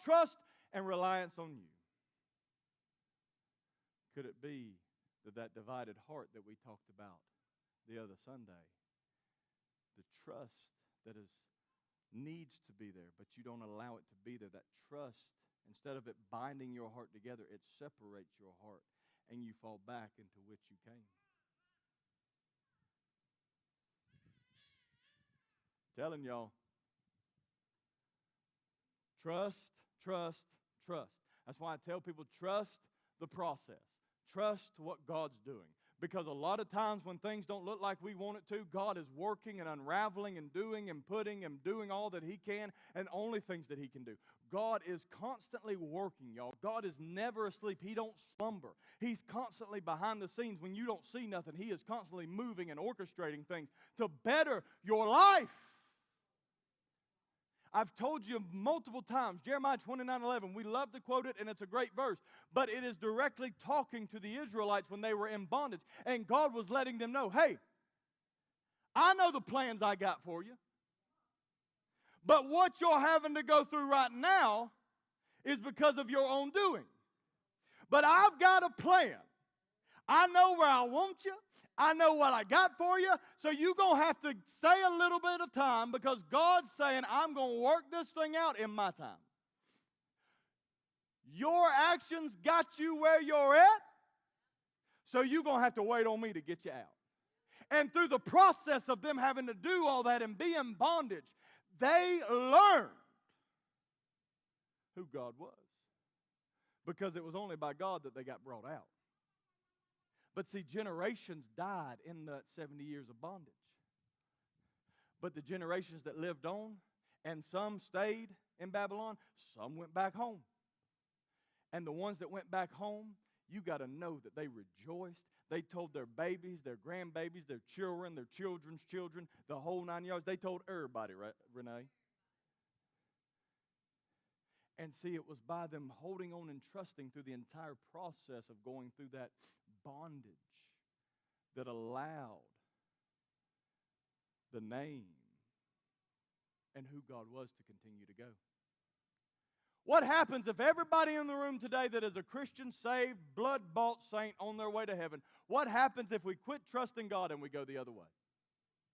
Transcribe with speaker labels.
Speaker 1: trust and reliance on you. Could it be that divided heart that we talked about the other Sunday, the trust that needs to be there, but you don't allow it to be there, that trust, instead of it binding your heart together, it separates your heart, and you fall back into which you came. Telling y'all, trust, trust, trust. That's why I tell people, trust the process. Trust what God's doing. Because a lot of times when things don't look like we want it to, God is working and unraveling and doing and putting and doing all that He can, and only things that He can do. God is constantly working, y'all. God is never asleep. He don't slumber. He's constantly behind the scenes. When you don't see nothing, He is constantly moving and orchestrating things to better your life. I've told you multiple times, Jeremiah 29:11, we love to quote it, and it's a great verse, but it is directly talking to the Israelites when they were in bondage, and God was letting them know, hey, I know the plans I got for you, but what you're having to go through right now is because of your own doing. But I've got a plan. I know where I want you. I know what I got for you. So you're going to have to stay a little bit of time because God's saying, I'm going to work this thing out in my time. Your actions got you where you're at, so you're going to have to wait on me to get you out. And through the process of them having to do all that and be in bondage, they learned who God was. Because it was only by God that they got brought out. But see, generations died in that 70 years of bondage. But the generations that lived on, and some stayed in Babylon, some went back home. And the ones that went back home, you got to know that they rejoiced. They told their babies, their grandbabies, their children, their children's children, the whole 9 yards. They told everybody, right, Renee? And see, it was by them holding on and trusting through the entire process of going through that bondage that allowed the name and who God was to continue to go. What happens if everybody in the room today that is a Christian, saved, blood-bought saint on their way to heaven, what happens if we quit trusting God and we go the other way?